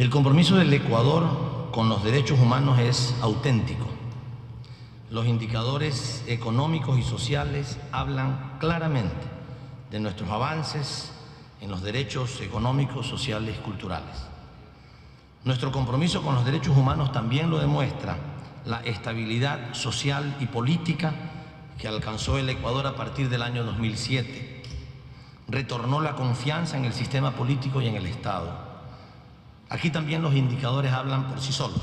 El compromiso del Ecuador con los derechos humanos es auténtico. Los indicadores económicos y sociales hablan claramente de nuestros avances en los derechos económicos, sociales y culturales. Nuestro compromiso con los derechos humanos también lo demuestra la estabilidad social y política que alcanzó el Ecuador a partir del año 2007. Retornó la confianza en el sistema político y en el Estado. Aquí también los indicadores hablan por sí solos,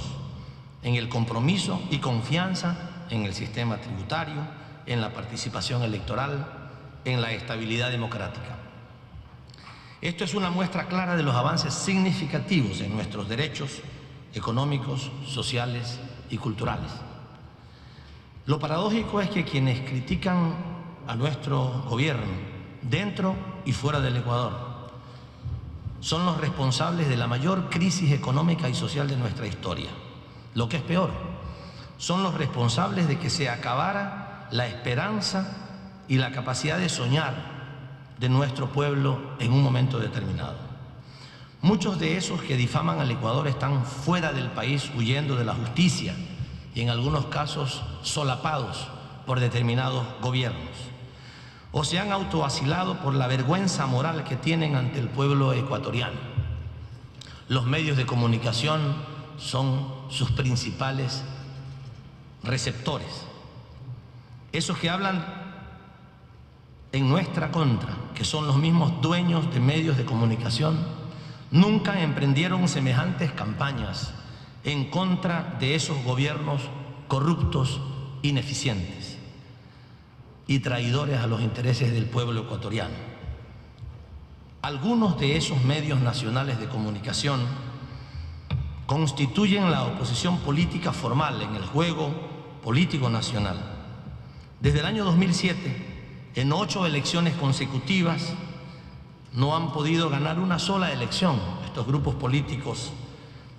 en el compromiso y confianza en el sistema tributario, en la participación electoral, en la estabilidad democrática. Esto es una muestra clara de los avances significativos en nuestros derechos económicos, sociales y culturales. Lo paradójico es que quienes critican a nuestro gobierno, dentro y fuera del Ecuador, son los responsables de la mayor crisis económica y social de nuestra historia. Lo que es peor, son los responsables de que se acabara la esperanza y la capacidad de soñar de nuestro pueblo en un momento determinado. Muchos de esos que difaman al Ecuador están fuera del país huyendo de la justicia y en algunos casos solapados por determinados gobiernos, o se han autoasilado por la vergüenza moral que tienen ante el pueblo ecuatoriano. Los medios de comunicación son sus principales receptores. Esos que hablan en nuestra contra, que son los mismos dueños de medios de comunicación, nunca emprendieron semejantes campañas en contra de esos gobiernos corruptos, ineficientes y traidores a los intereses del pueblo ecuatoriano. Algunos de esos medios nacionales de comunicación constituyen la oposición política formal en el juego político nacional. Desde el año 2007, en 8 elecciones consecutivas, no han podido ganar una sola elección estos grupos políticos,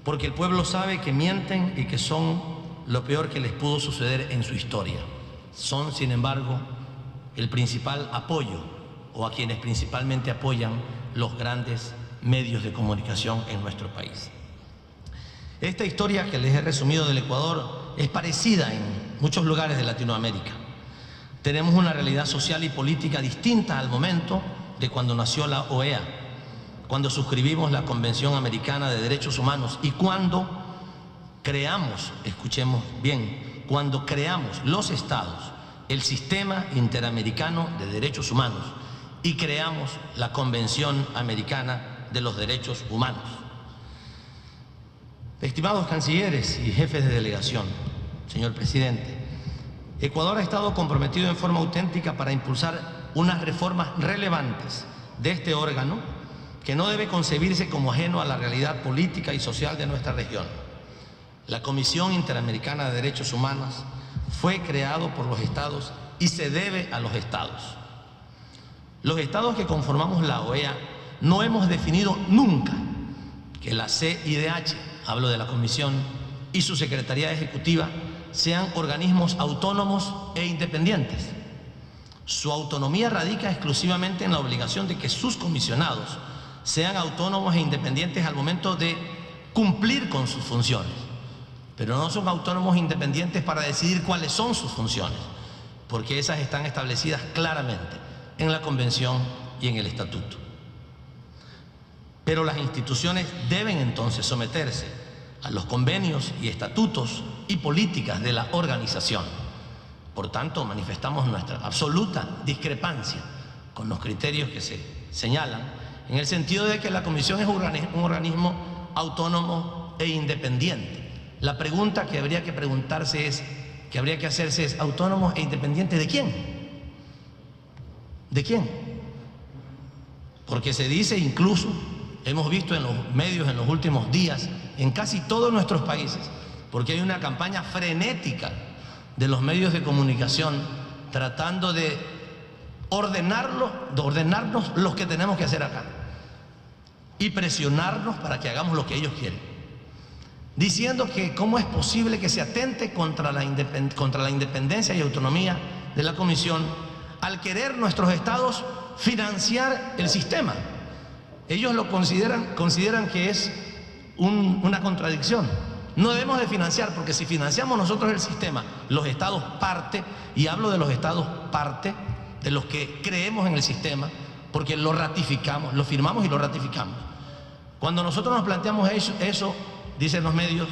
porque el pueblo sabe que mienten y que son lo peor que les pudo suceder en su historia. Son, sin embargo, el principal apoyo, o a quienes principalmente apoyan los grandes medios de comunicación en nuestro país. Esta historia que les he resumido del Ecuador es parecida en muchos lugares de Latinoamérica. Tenemos una realidad social y política distinta al momento de cuando nació la OEA, cuando suscribimos la Convención Americana de Derechos Humanos y cuando creamos, escuchemos bien, cuando creamos los estados, el Sistema Interamericano de Derechos Humanos y creamos la Convención Americana de los Derechos Humanos. Estimados cancilleres y jefes de delegación, señor presidente, Ecuador ha estado comprometido en forma auténtica para impulsar unas reformas relevantes de este órgano que no debe concebirse como ajeno a la realidad política y social de nuestra región. La Comisión Interamericana de Derechos Humanos fue creado por los estados y se debe a los estados. Los estados que conformamos la OEA no hemos definido nunca que la CIDH, hablo de la Comisión, y su Secretaría Ejecutiva sean organismos autónomos e independientes. Su autonomía radica exclusivamente en la obligación de que sus comisionados sean autónomos e independientes al momento de cumplir con sus funciones, pero no son autónomos e independientes para decidir cuáles son sus funciones, porque esas están establecidas claramente en la Convención y en el Estatuto. Pero las instituciones deben entonces someterse a los convenios y estatutos y políticas de la organización. Por tanto, manifestamos nuestra absoluta discrepancia con los criterios que se señalan, en el sentido de que la Comisión es un organismo autónomo e independiente. La pregunta que habría que preguntarse es, que habría que hacerse es, ¿autónomo e independiente de quién? ¿De quién? Porque se dice incluso, hemos visto en los medios en los últimos días, en casi todos nuestros países, porque hay una campaña frenética de los medios de comunicación tratando de ordenarnos lo que tenemos que hacer acá y presionarnos para que hagamos lo que ellos quieren, diciendo que cómo es posible que se atente contra la independencia y autonomía de la Comisión al querer nuestros estados financiar el sistema. Ellos lo consideran que es una contradicción. No debemos de financiar, porque si financiamos nosotros el sistema, los estados parte, y hablo de los estados parte, de los que creemos en el sistema, porque lo ratificamos, lo firmamos y lo ratificamos. Cuando nosotros nos planteamos eso, dicen los medios,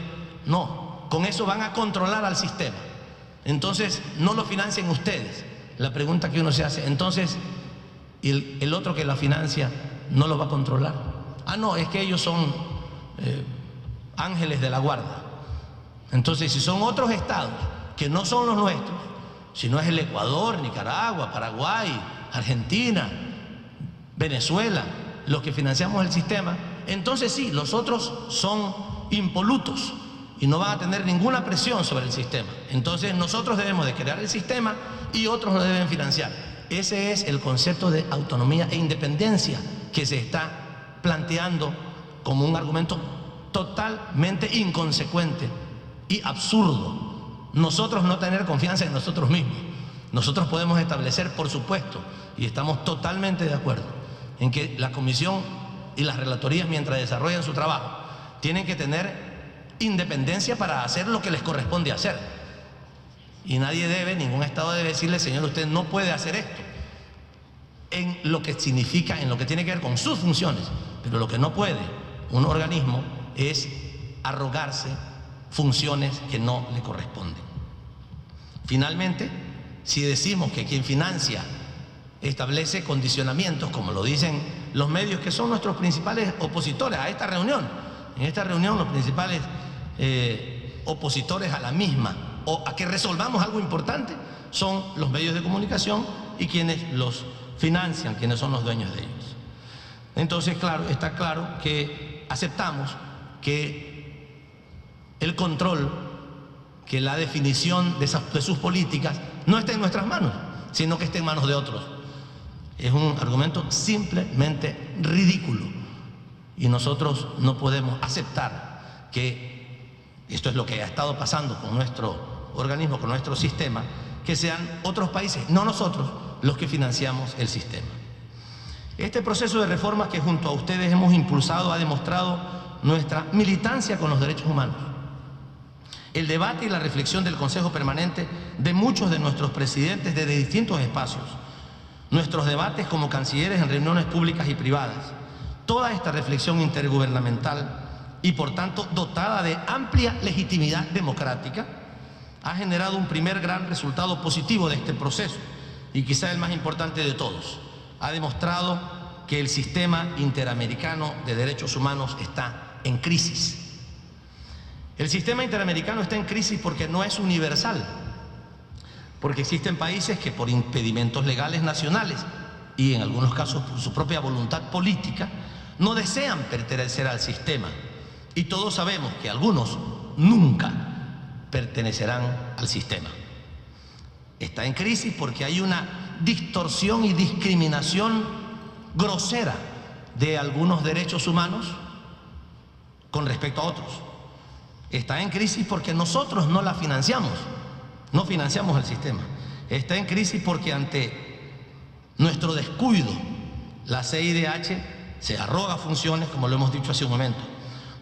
no, con eso van a controlar al sistema. Entonces, no lo financien ustedes. La pregunta que uno se hace, entonces, el otro que la financia no lo va a controlar. Ah, no, es que ellos son ángeles de la guarda. Entonces, si son otros estados que no son los nuestros, si no es el Ecuador, Nicaragua, Paraguay, Argentina, Venezuela, los que financiamos el sistema, entonces sí, los otros son impolutos y no van a tener ninguna presión sobre el sistema. Entonces nosotros debemos de crear el sistema y otros lo deben financiar. Ese es el concepto de autonomía e independencia que se está planteando como un argumento totalmente inconsecuente y absurdo. Nosotros no tener confianza en nosotros mismos. Nosotros podemos establecer, por supuesto, y estamos totalmente de acuerdo, en que la comisión y las relatorías, mientras desarrollan su trabajo, tienen que tener independencia para hacer lo que les corresponde hacer. Y nadie debe, ningún estado debe decirle, señor, usted no puede hacer esto, en lo que significa, en lo que tiene que ver con sus funciones. Pero lo que no puede un organismo es arrogarse funciones que no le corresponden. Finalmente, si decimos que quien financia establece condicionamientos, como lo dicen los medios, que son nuestros principales opositores a esta reunión. En esta reunión los principales opositores a la misma o a que resolvamos algo importante son los medios de comunicación y quienes los financian, quienes son los dueños de ellos. Entonces, claro, está claro que aceptamos que el control, que la definición de sus políticas no está en nuestras manos, sino que está en manos de otros. Es un argumento simplemente ridículo y nosotros no podemos aceptar que esto es lo que ha estado pasando con nuestro organismo, con nuestro sistema, que sean otros países, no nosotros, los que financiamos el sistema. Este proceso de reformas que junto a ustedes hemos impulsado ha demostrado nuestra militancia con los derechos humanos. El debate y la reflexión del Consejo Permanente de muchos de nuestros presidentes desde distintos espacios, nuestros debates como cancilleres en reuniones públicas y privadas, toda esta reflexión intergubernamental y por tanto dotada de amplia legitimidad democrática, ha generado un primer gran resultado positivo de este proceso y quizá el más importante de todos. Ha demostrado que el sistema interamericano de derechos humanos está en crisis. El sistema interamericano está en crisis porque no es universal, porque existen países que por impedimentos legales nacionales y en algunos casos por su propia voluntad política no desean pertenecer al sistema, y todos sabemos que algunos nunca pertenecerán al sistema. Está en crisis porque hay una distorsión y discriminación grosera de algunos derechos humanos con respecto a otros. Está en crisis porque nosotros no la financiamos, no financiamos el sistema. Está en crisis porque ante nuestro descuido la CIDH se arroga funciones, como lo hemos dicho hace un momento,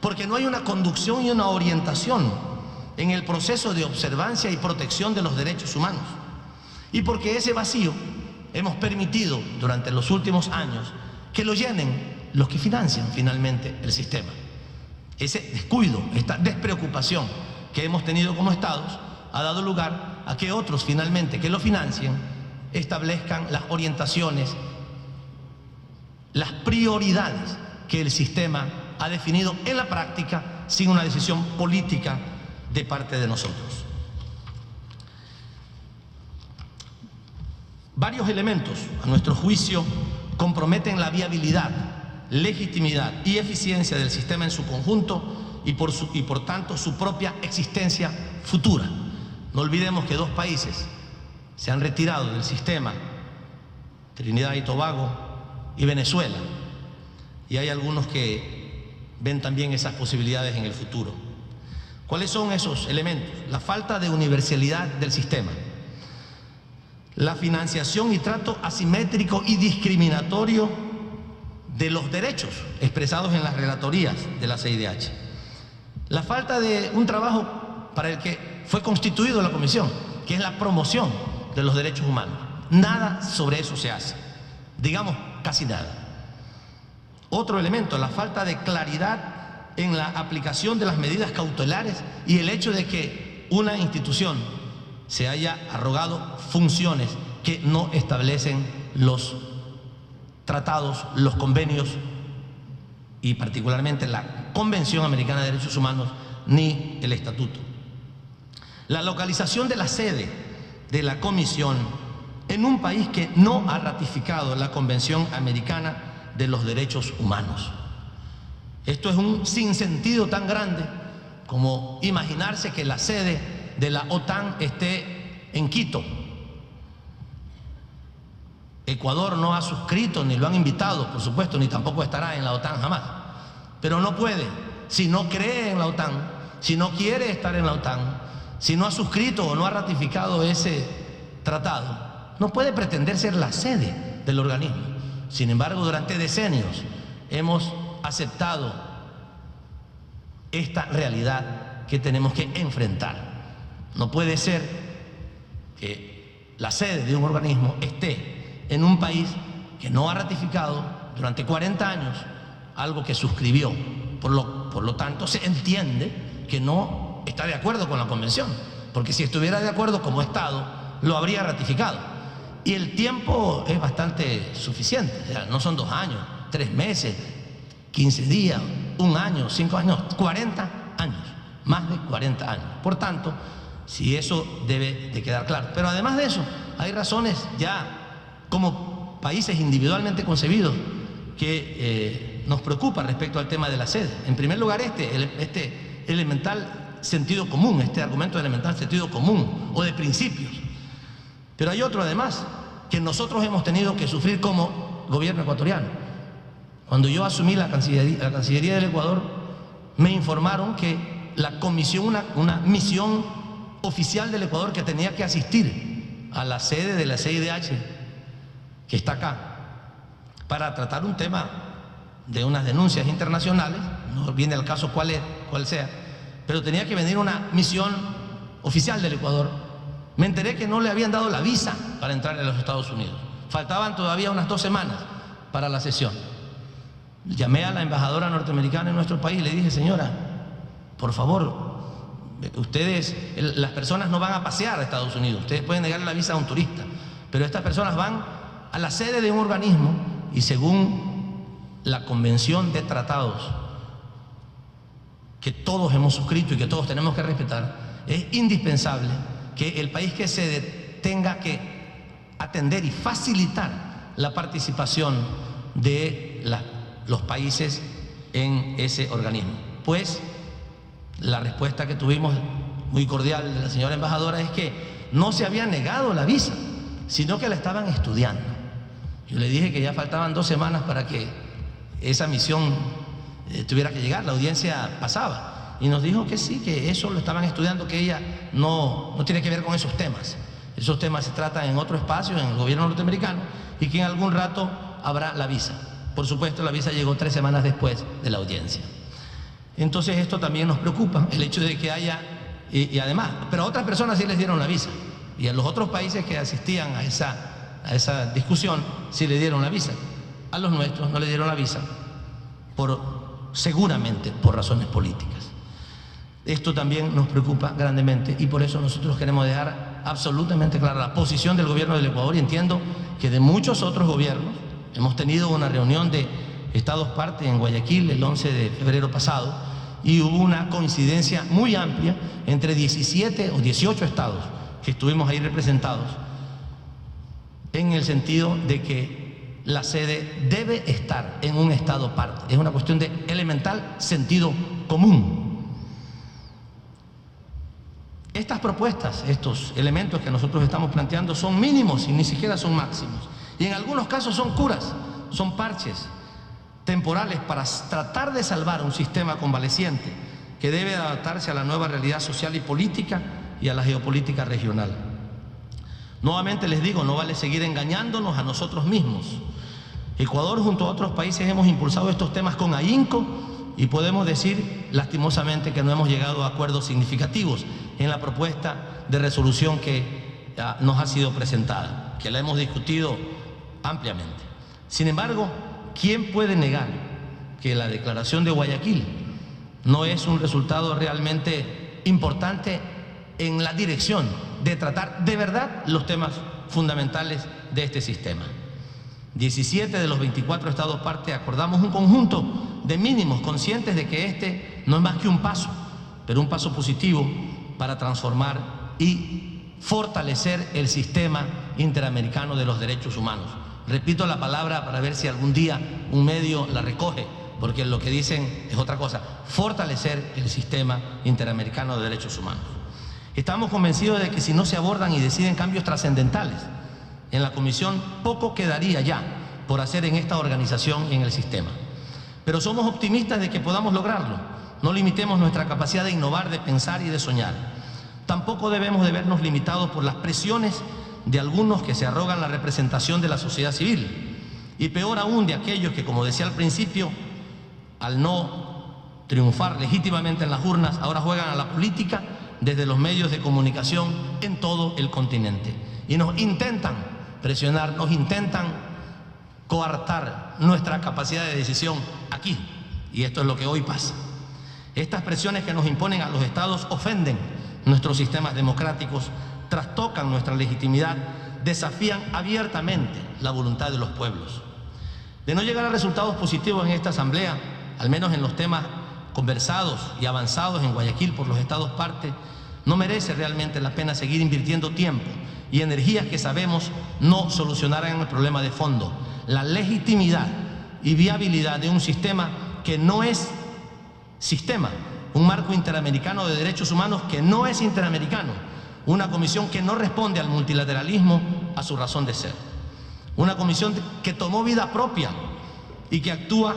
porque no hay una conducción y una orientación en el proceso de observancia y protección de los derechos humanos, y porque ese vacío hemos permitido durante los últimos años que lo llenen los que financian finalmente el sistema. Ese descuido, esta despreocupación que hemos tenido como estados ha dado lugar a que otros finalmente que lo financien establezcan las orientaciones, las prioridades que el sistema ha definido en la práctica sin una decisión política de parte de nosotros. Varios elementos, a nuestro juicio, comprometen la viabilidad, legitimidad y eficiencia del sistema en su conjunto y por tanto su propia existencia futura. No olvidemos que dos países se han retirado del sistema, Trinidad y Tobago y Venezuela, y hay algunos que ven también esas posibilidades en el futuro. ¿Cuáles son esos elementos? La falta de universalidad del sistema, la financiación y trato asimétrico y discriminatorio de los derechos expresados en las relatorías de la CIDH, La falta de un trabajo para el que fue constituido la comisión, que es la promoción de los derechos humanos. Nada sobre eso se hace, digamos casi nada. Otro elemento, la falta de claridad en la aplicación de las medidas cautelares y el hecho de que una institución se haya arrogado funciones que no establecen los tratados, los convenios y particularmente la Convención Americana de Derechos Humanos ni el Estatuto. La localización de la sede de la Comisión en un país que no ha ratificado la Convención Americana de los Derechos Humanos. Esto es un sinsentido tan grande como imaginarse que la sede de la OTAN esté en Quito. Ecuador no ha suscrito ni lo han invitado, por supuesto, ni tampoco estará en la OTAN jamás. Pero no puede, si no cree en la OTAN, si no quiere estar en la OTAN, si no ha suscrito o no ha ratificado ese tratado, no puede pretender ser la sede del organismo. Sin embargo, durante decenios hemos aceptado esta realidad que tenemos que enfrentar. No puede ser que la sede de un organismo esté en un país que no ha ratificado durante 40 años algo que suscribió. Por lo tanto, se entiende que no está de acuerdo con la convención, porque si estuviera de acuerdo como Estado, lo habría ratificado. Y el tiempo es bastante suficiente, o sea, no son 2 años, 3 meses, 15 días, 1 año, 5 años, 40 años, más de 40 años. Por tanto, si eso debe de quedar claro. Pero además de eso, hay razones ya como países individualmente concebidos que nos preocupa respecto al tema de la sede. En primer lugar, este elemental sentido común, este argumento de elemental sentido común o de principios. Pero hay otro además que nosotros hemos tenido que sufrir como gobierno ecuatoriano. Cuando yo asumí la Cancillería del Ecuador, me informaron que la comisión, una misión oficial del Ecuador que tenía que asistir a la sede de la CIDH, que está acá, para tratar un tema de unas denuncias internacionales, no viene al caso cuál sea, pero tenía que venir una misión oficial del Ecuador. Me enteré que no le habían dado la visa para entrar a los Estados Unidos. Faltaban todavía unas 2 semanas para la sesión. Llamé a la embajadora norteamericana en nuestro país y le dije: señora, por favor, ustedes, las personas no van a pasear a Estados Unidos, ustedes pueden negarle la visa a un turista, pero estas personas van a la sede de un organismo y según la Convención de Tratados que todos hemos suscrito y que todos tenemos que respetar, es indispensable que el país que sede tenga que atender y facilitar la participación de los países en ese organismo. Pues la respuesta que tuvimos muy cordial de la señora embajadora es que no se había negado la visa, sino que la estaban estudiando. Yo le dije que ya faltaban 2 semanas para que esa misión tuviera que llegar, la audiencia pasaba, y nos dijo que sí, que eso lo estaban estudiando, que ella no tiene que ver con esos temas. Esos temas se tratan en otro espacio, en el gobierno norteamericano, y que en algún rato habrá la visa. Por supuesto, la visa llegó 3 semanas después de la audiencia. Entonces esto también nos preocupa, el hecho de que haya, y además, pero a otras personas sí les dieron la visa, y a los otros países que asistían a esa discusión sí le dieron la visa. A los nuestros no le dieron la visa, seguramente por razones políticas. Esto también nos preocupa grandemente y por eso nosotros queremos dejar absolutamente clara la posición del gobierno del Ecuador, y entiendo que de muchos otros gobiernos. Hemos tenido una reunión de Estados parte en Guayaquil el 11 de febrero pasado y hubo una coincidencia muy amplia entre 17 o 18 estados que estuvimos ahí representados en el sentido de que la sede debe estar en un estado parte. Es una cuestión de elemental sentido común. Estas propuestas, estos elementos que nosotros estamos planteando son mínimos y ni siquiera son máximos. Y en algunos casos son curas, son parches temporales para tratar de salvar un sistema convaleciente que debe adaptarse a la nueva realidad social y política y a la geopolítica regional. Nuevamente les digo, no vale seguir engañándonos a nosotros mismos. Ecuador junto a otros países hemos impulsado estos temas con ahínco y podemos decir lastimosamente que no hemos llegado a acuerdos significativos en la propuesta de resolución que nos ha sido presentada, que la hemos discutido ampliamente. Sin embargo, ¿quién puede negar que la declaración de Guayaquil no es un resultado realmente importante en la dirección de tratar de verdad los temas fundamentales de este sistema? 17 de los 24 estados parte acordamos un conjunto de mínimos conscientes de que este no es más que un paso, pero un paso positivo para transformar y fortalecer el sistema interamericano de los derechos humanos. Repito la palabra para ver si algún día un medio la recoge, porque lo que dicen es otra cosa: fortalecer el sistema interamericano de derechos humanos. Estamos convencidos de que si no se abordan y deciden cambios trascendentales en la Comisión, poco quedaría ya por hacer en esta organización y en el sistema. Pero somos optimistas de que podamos lograrlo. No limitemos nuestra capacidad de innovar, de pensar y de soñar. Tampoco debemos de vernos limitados por las presiones de algunos que se arrogan la representación de la sociedad civil, y peor aún de aquellos que, como decía al principio, al no triunfar legítimamente en las urnas, ahora juegan a la política desde los medios de comunicación en todo el continente y nos intentan presionar, nos intentan coartar nuestra capacidad de decisión aquí, y esto es lo que hoy pasa. Estas presiones que nos imponen a los estados ofenden nuestros sistemas democráticos, trastocan nuestra legitimidad, desafían abiertamente la voluntad de los pueblos. De no llegar a resultados positivos en esta asamblea, al menos en los temas conversados y avanzados en Guayaquil por los estados parte, no merece realmente la pena seguir invirtiendo tiempo y energías que sabemos no solucionarán el problema de fondo: la legitimidad y viabilidad de un sistema que no es sistema, un marco interamericano de derechos humanos que no es interamericano, una comisión que no responde al multilateralismo a su razón de ser, una comisión que tomó vida propia y que actúa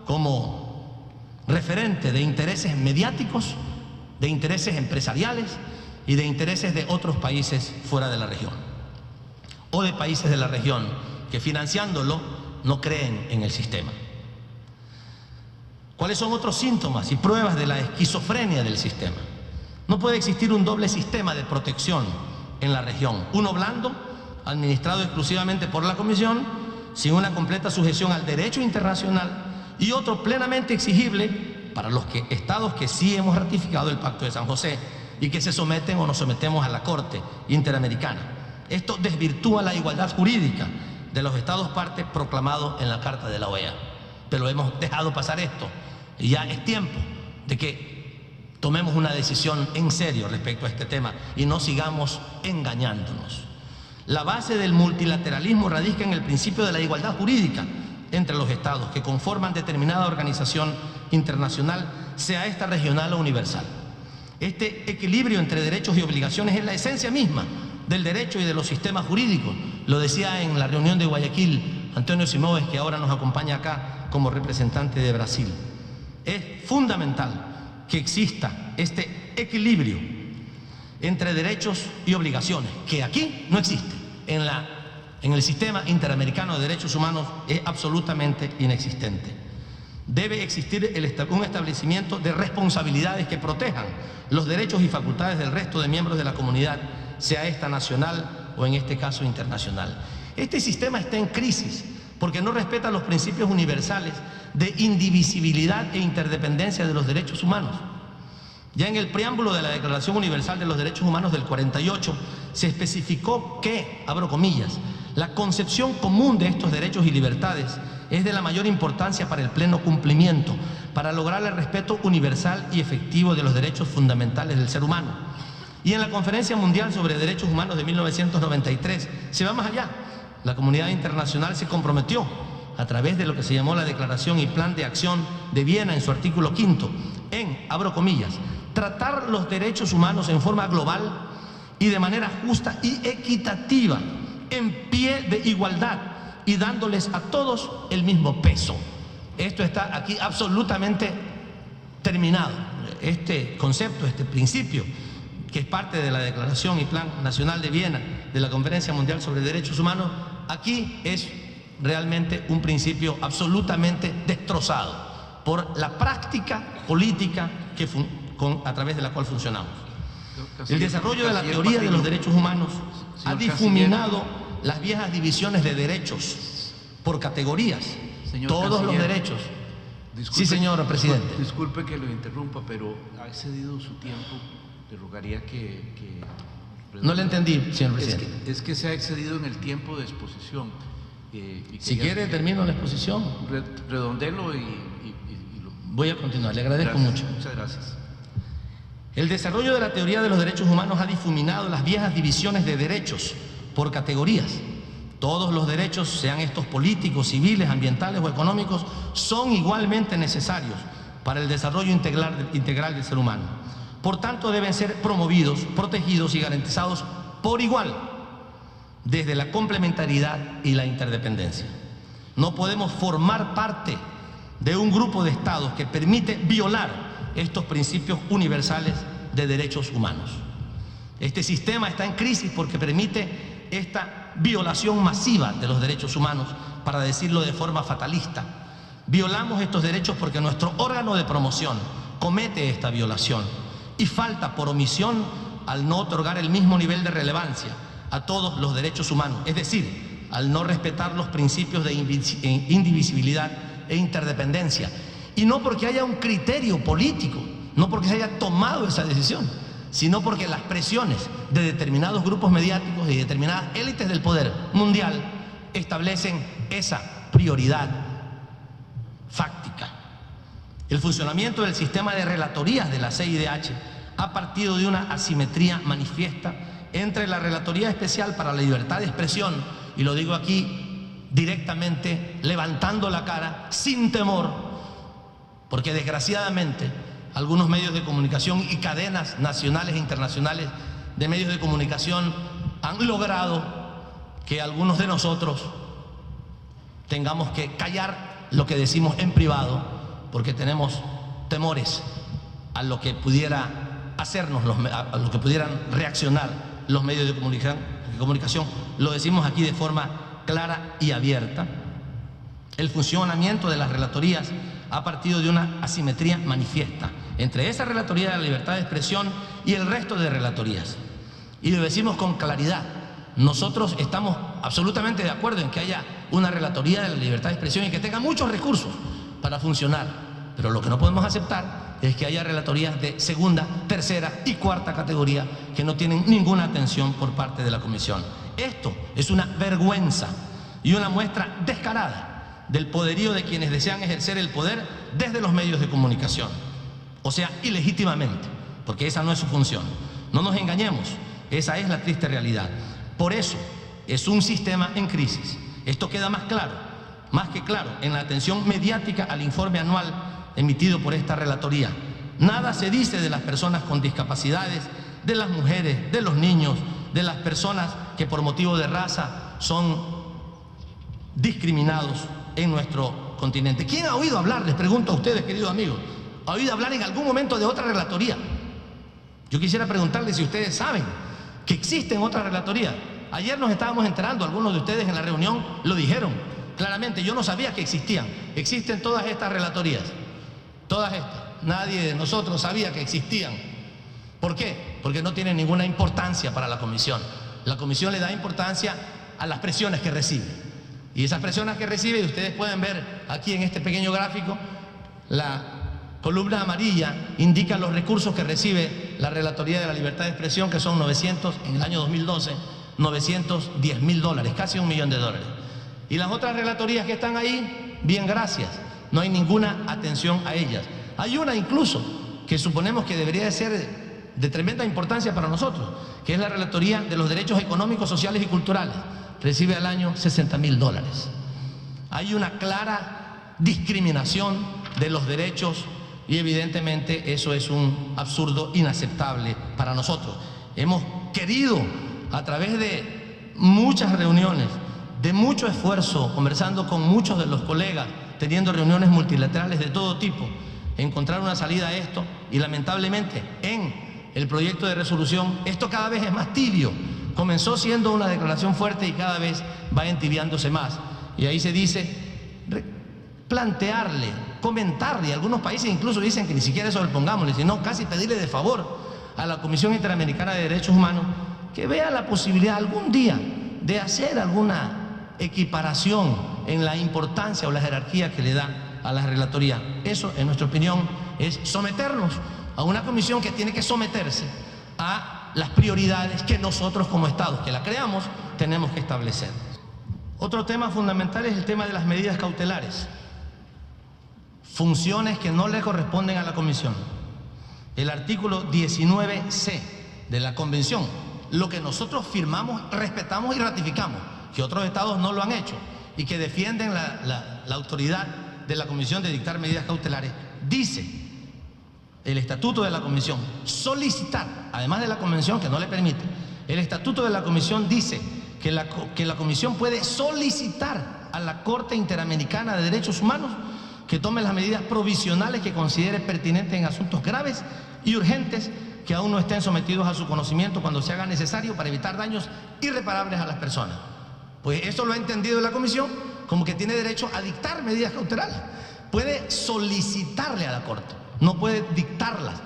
como referente de intereses mediáticos, de intereses empresariales y de intereses de otros países fuera de la región, o de países de la región que, financiándolo, no creen en el sistema. ¿Cuáles son otros síntomas y pruebas de la esquizofrenia del sistema? No puede existir un doble sistema de protección en la región: uno blando, administrado exclusivamente por la Comisión, sin una completa sujeción al derecho internacional, y otro plenamente exigible para los estados que sí hemos ratificado el Pacto de San José y que se someten o nos sometemos a la Corte Interamericana. Esto desvirtúa la igualdad jurídica de los estados parte proclamado en la Carta de la OEA. Pero hemos dejado pasar esto y ya es tiempo de que tomemos una decisión en serio respecto a este tema y no sigamos engañándonos. La base del multilateralismo radica en el principio de la igualdad jurídica entre los estados que conforman determinada organización internacional, sea esta regional o universal. Este equilibrio entre derechos y obligaciones es la esencia misma del derecho y de los sistemas jurídicos. Lo decía en la reunión de Guayaquil Antonio Simões, que ahora nos acompaña acá como representante de Brasil. Es fundamental que exista este equilibrio entre derechos y obligaciones, que aquí no existe. En el sistema interamericano de derechos humanos es absolutamente inexistente. Debe existir un establecimiento de responsabilidades que protejan los derechos y facultades del resto de miembros de la comunidad, sea esta nacional o en este caso internacional. Este sistema está en crisis porque no respeta los principios universales de indivisibilidad e interdependencia de los derechos humanos. Ya en el preámbulo de la Declaración Universal de los Derechos Humanos del 48 se especificó que, abro comillas, la concepción común de estos derechos y libertades es de la mayor importancia para el pleno cumplimiento, para lograr el respeto universal y efectivo de los derechos fundamentales del ser humano. Y en la Conferencia Mundial sobre Derechos Humanos de 1993 se va más allá. La comunidad internacional se comprometió a través de lo que se llamó la Declaración y Plan de Acción de Viena en su artículo 5 en, abro comillas, tratar los derechos humanos en forma global y de manera justa y equitativa, en pie de igualdad y dándoles a todos el mismo peso. Esto está aquí absolutamente terminado. Este concepto, este principio, que es parte de la Declaración y Plan Nacional de Viena de la Conferencia Mundial sobre Derechos Humanos, aquí es realmente un principio absolutamente destrozado por la práctica política a través de la cual funcionamos. El desarrollo de la teoría de los derechos humanos ha difuminado las viejas divisiones de derechos por categorías, todos los derechos. Disculpe, sí, señor presidente. Disculpe que lo interrumpa, pero ha excedido su tiempo. Le rogaría que no le entendí, señor presidente. Es que se ha excedido en el tiempo de exposición. Si quiere, termino la exposición. Redondelo y voy a continuar, le agradezco mucho. Muchas gracias. El desarrollo de la teoría de los derechos humanos ha difuminado las viejas divisiones de derechos por categorías. Todos los derechos, sean estos políticos, civiles, ambientales o económicos, son igualmente necesarios para el desarrollo integral del ser humano. Por tanto, deben ser promovidos, protegidos y garantizados por igual, desde la complementariedad y la interdependencia. No podemos formar parte de un grupo de estados que permite violar estos principios universales de derechos humanos. Este sistema está en crisis porque permite esta violación masiva de los derechos humanos, para decirlo de forma fatalista. Violamos estos derechos porque nuestro órgano de promoción comete esta violación y falta por omisión al no otorgar el mismo nivel de relevancia a todos los derechos humanos, es decir, al no respetar los principios de indivisibilidad e interdependencia. Y no porque haya un criterio político, no porque se haya tomado esa decisión, sino porque las presiones de determinados grupos mediáticos y determinadas élites del poder mundial establecen esa prioridad fáctica. El funcionamiento del sistema de relatorías de la CIDH ha partido de una asimetría manifiesta entre la Relatoría Especial para la Libertad de Expresión, y lo digo aquí directamente, levantando la cara, sin temor, porque desgraciadamente algunos medios de comunicación y cadenas nacionales e internacionales de medios de comunicación han logrado que algunos de nosotros tengamos que callar lo que decimos en privado, porque tenemos temores a lo que pudiera hacernos, a lo que pudieran reaccionar los medios de comunicación. Lo decimos aquí de forma clara y abierta. El funcionamiento de las relatorías ha partido de una asimetría manifiesta entre esa relatoría de la libertad de expresión y el resto de relatorías. Y lo decimos con claridad. Nosotros estamos absolutamente de acuerdo en que haya una relatoría de la libertad de expresión y que tenga muchos recursos para funcionar. Pero lo que no podemos aceptar es que haya relatorías de segunda, tercera y cuarta categoría que no tienen ninguna atención por parte de la Comisión. Esto es una vergüenza y una muestra descarada del poderío de quienes desean ejercer el poder desde los medios de comunicación. O sea, ilegítimamente, porque esa no es su función. No nos engañemos, esa es la triste realidad. Por eso es un sistema en crisis. Esto queda más claro, más que claro, en la atención mediática al informe anual emitido por esta relatoría. Nada se dice de las personas con discapacidades, de las mujeres, de los niños, de las personas que por motivo de raza son discriminados en nuestro continente. ¿Quién ha oído hablar, les pregunto a ustedes, queridos amigos, ha oído hablar en algún momento de otra relatoría? Yo quisiera preguntarles si ustedes saben que existen otras relatorías. Ayer nos estábamos enterando, algunos de ustedes en la reunión lo dijeron claramente, yo no sabía que existían. Existen todas estas relatorías, todas estas. Nadie de nosotros sabía que existían. ¿Por qué? Porque no tienen ninguna importancia para la Comisión. La Comisión le da importancia a las presiones que recibe. Y esas presiones que recibe, y ustedes pueden ver aquí en este pequeño gráfico, la columna amarilla indica los recursos que recibe la Relatoría de la Libertad de Expresión, que son 900, en el año 2012, $910.000, casi $1 millón. Y las otras relatorías que están ahí, bien, gracias, no hay ninguna atención a ellas. Hay una incluso que suponemos que debería de ser de tremenda importancia para nosotros, que es la Relatoría de los Derechos Económicos, Sociales y Culturales. Recibe al año $60.000. Hay una clara discriminación de los derechos y evidentemente eso es un absurdo inaceptable para nosotros. Hemos querido, a través de muchas reuniones, de mucho esfuerzo, conversando con muchos de los colegas, teniendo reuniones multilaterales de todo tipo, encontrar una salida a esto, y lamentablemente en el proyecto de resolución esto cada vez es más tibio. Comenzó siendo una declaración fuerte y cada vez va entibiándose más. Y ahí se dice plantearle comentarle, y algunos países incluso dicen que ni siquiera eso lo pongámosle, sino casi pedirle de favor a la Comisión Interamericana de Derechos Humanos que vea la posibilidad algún día de hacer alguna equiparación en la importancia o la jerarquía que le da a la relatoría. Eso, en nuestra opinión, es someternos a una comisión que tiene que someterse a las prioridades que nosotros como Estados, que la creamos, tenemos que establecer. Otro tema fundamental es el tema de las medidas cautelares, funciones que no le corresponden a la comisión. El artículo 19C de la Convención, lo que nosotros firmamos, respetamos y ratificamos, que otros estados no lo han hecho y que defienden la autoridad de la Comisión de dictar medidas cautelares, dice el estatuto de la Comisión solicitar, además de la Convención que no le permite, el estatuto de la Comisión dice que la Comisión puede solicitar a la Corte Interamericana de Derechos Humanos que tome las medidas provisionales que considere pertinentes en asuntos graves y urgentes que aún no estén sometidos a su conocimiento cuando se haga necesario para evitar daños irreparables a las personas. Pues eso lo ha entendido la Comisión como que tiene derecho a dictar medidas cautelares. Puede solicitarle a la Corte, no puede dictarlas.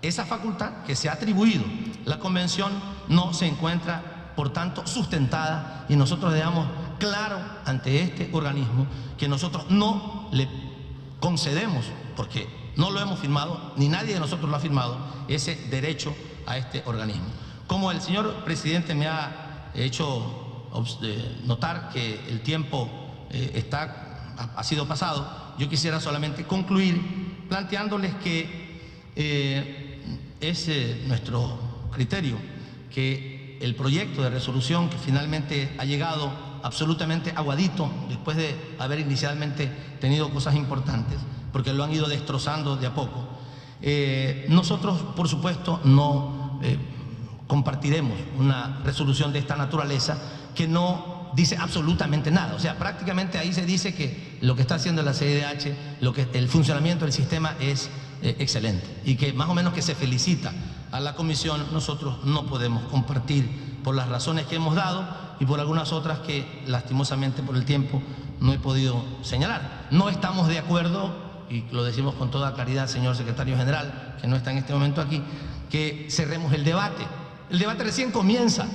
Esa facultad que se ha atribuido la Convención no se encuentra, por tanto, sustentada, y nosotros dejamos claro ante este organismo que nosotros no le concedemos, porque no lo hemos firmado, ni nadie de nosotros lo ha firmado, ese derecho a este organismo. Como el señor presidente me ha hecho notar que el tiempo ha sido pasado, yo quisiera solamente concluir planteándoles que es nuestro criterio que el proyecto de resolución que finalmente ha llegado absolutamente aguadito, después de haber inicialmente tenido cosas importantes, porque lo han ido destrozando de a poco, nosotros, por supuesto, no compartiremos una resolución de esta naturaleza que no dice absolutamente nada. O sea, prácticamente ahí se dice que lo que está haciendo la CIDH, el funcionamiento del sistema es excelente, y que más o menos que se felicita a la Comisión. Nosotros no podemos compartir por las razones que hemos dado y por algunas otras que lastimosamente por el tiempo no he podido señalar. No estamos de acuerdo, y lo decimos con toda claridad, señor secretario general, que no está en este momento aquí, que cerremos el debate. El debate recién comienza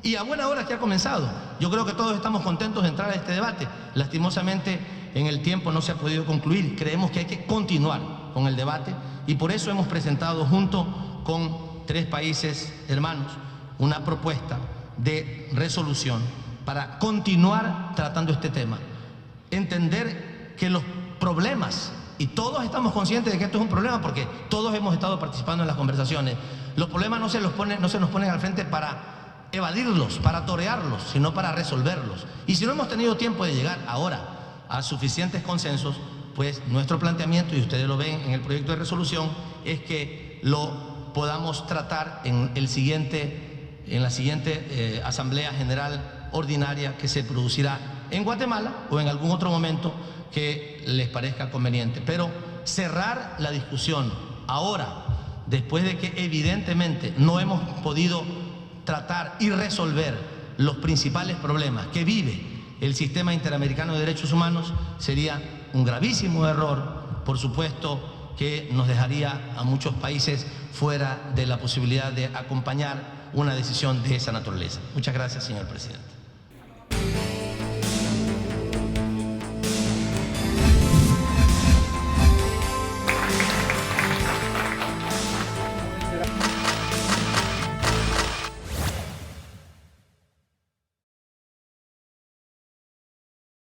y a buena hora que ha comenzado. Yo creo que todos estamos contentos de entrar a este debate. Lastimosamente en el tiempo no se ha podido concluir. Creemos que hay que continuar con el debate y por eso hemos presentado junto con 3 países hermanos una propuesta de resolución para continuar tratando este tema. Entender que los problemas, y todos estamos conscientes de que esto es un problema porque todos hemos estado participando en las conversaciones, los problemas no se nos ponen al frente para evadirlos, para torearlos, sino para resolverlos. Y si no hemos tenido tiempo de llegar ahora a suficientes consensos, pues nuestro planteamiento, y ustedes lo ven en el proyecto de resolución, es que lo podamos tratar en la siguiente Asamblea General Ordinaria que se producirá en Guatemala o en algún otro momento que les parezca conveniente. Pero cerrar la discusión ahora, después de que evidentemente no hemos podido tratar y resolver los principales problemas que vive el sistema interamericano de derechos humanos, sería un gravísimo error, por supuesto, que nos dejaría a muchos países fuera de la posibilidad de acompañar una decisión de esa naturaleza. Muchas gracias, señor presidente.